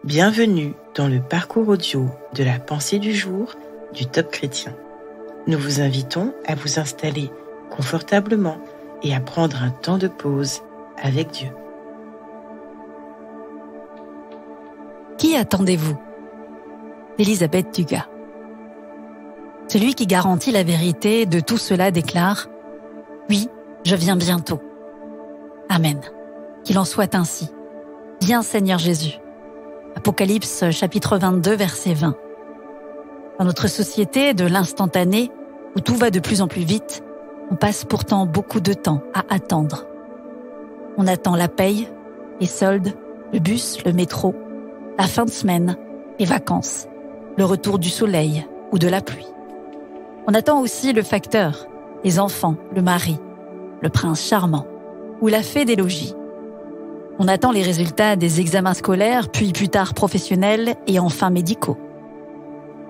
Bienvenue dans le parcours audio de la pensée du jour du Top Chrétien. Nous vous invitons à vous installer confortablement et à prendre un temps de pause avec Dieu. Qui attendez-vous? Élisabeth Dugas. Celui qui garantit la vérité de tout cela déclare « Oui, je viens bientôt. » Amen. Qu'il en soit ainsi. Viens Seigneur Jésus. Apocalypse chapitre 22, verset 20. Dans notre société de l'instantané, où tout va de plus en plus vite, on passe pourtant beaucoup de temps à attendre. On attend la paye, les soldes, le bus, le métro, la fin de semaine, les vacances, le retour du soleil ou de la pluie. On attend aussi le facteur, les enfants, le mari, le prince charmant ou la fée des logis. On attend les résultats des examens scolaires, puis plus tard professionnels et enfin médicaux.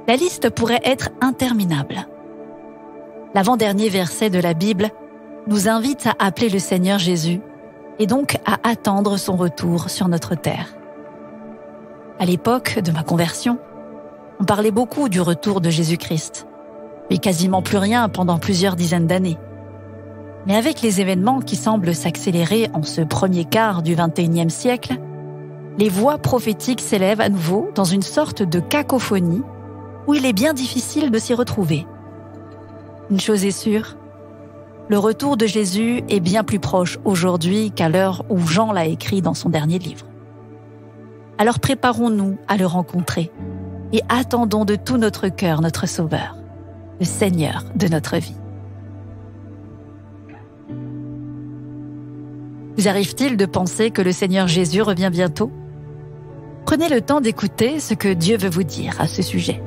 La liste pourrait être interminable. L'avant-dernier verset de la Bible nous invite à appeler le Seigneur Jésus et donc à attendre son retour sur notre terre. À l'époque de ma conversion, on parlait beaucoup du retour de Jésus-Christ, mais quasiment plus rien pendant plusieurs dizaines d'années. Mais avec les événements qui semblent s'accélérer en ce premier quart du XXIe siècle, les voix prophétiques s'élèvent à nouveau dans une sorte de cacophonie où il est bien difficile de s'y retrouver. Une chose est sûre, le retour de Jésus est bien plus proche aujourd'hui qu'à l'heure où Jean l'a écrit dans son dernier livre. Alors préparons-nous à le rencontrer et attendons de tout notre cœur notre Sauveur, le Seigneur de notre vie. Vous arrive-t-il de penser que le Seigneur Jésus revient bientôt? Prenez le temps d'écouter ce que Dieu veut vous dire à ce sujet.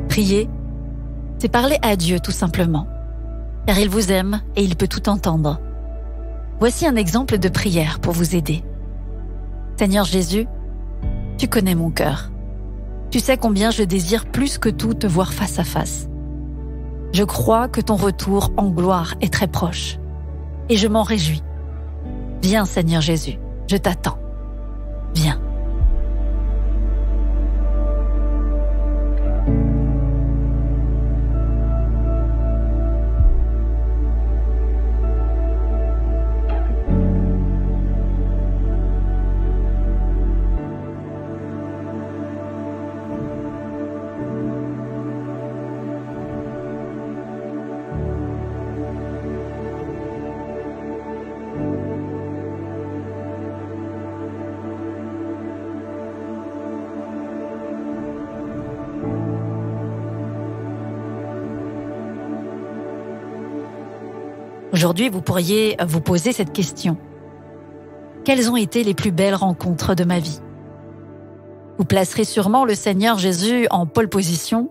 Prier, c'est parler à Dieu tout simplement, car il vous aime et il peut tout entendre. Voici un exemple de prière pour vous aider. Seigneur Jésus, tu connais mon cœur. Tu sais combien je désire plus que tout te voir face à face. Je crois que ton retour en gloire est très proche, et je m'en réjouis. Viens Seigneur Jésus, je t'attends. Viens. Aujourd'hui, vous pourriez vous poser cette question. Quelles ont été les plus belles rencontres de ma vie? Vous placerez sûrement le Seigneur Jésus en pole position.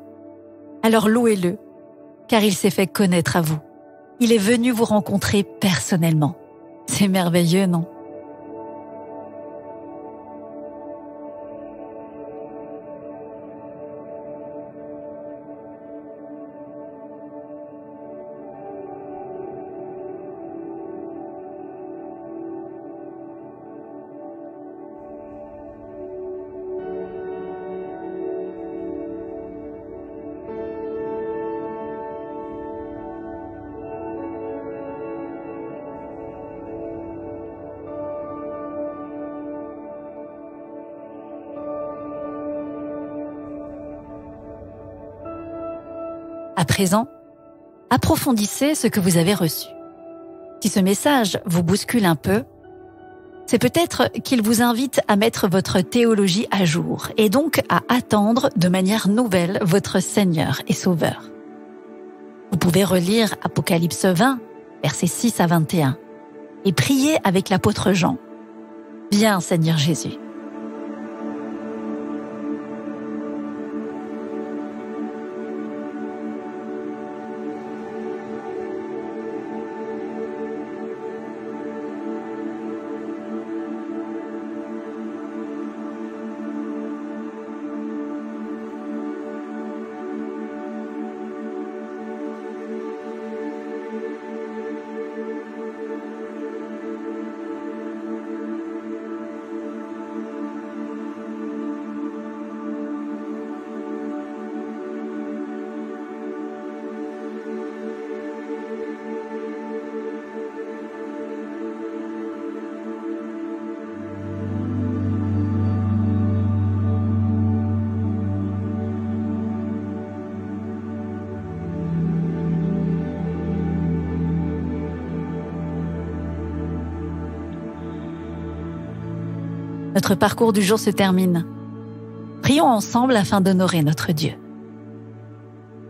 Alors louez-le, car il s'est fait connaître à vous. Il est venu vous rencontrer personnellement. C'est merveilleux, non? À présent, approfondissez ce que vous avez reçu. Si ce message vous bouscule un peu, c'est peut-être qu'il vous invite à mettre votre théologie à jour et donc à attendre de manière nouvelle votre Seigneur et Sauveur. Vous pouvez relire Apocalypse 20, versets 6 à 21, et prier avec l'apôtre Jean. Viens, Seigneur Jésus. Notre parcours du jour se termine. Prions ensemble afin d'honorer notre Dieu.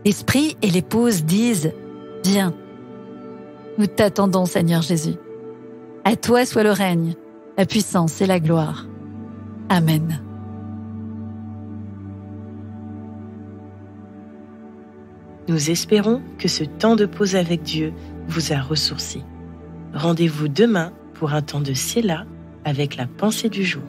L'Esprit et l'Épouse disent « Viens ». Nous t'attendons, Seigneur Jésus. À toi soit le règne, la puissance et la gloire. Amen. Nous espérons que ce temps de pause avec Dieu vous a ressourci. Rendez-vous demain pour un temps de Séla avec la pensée du jour.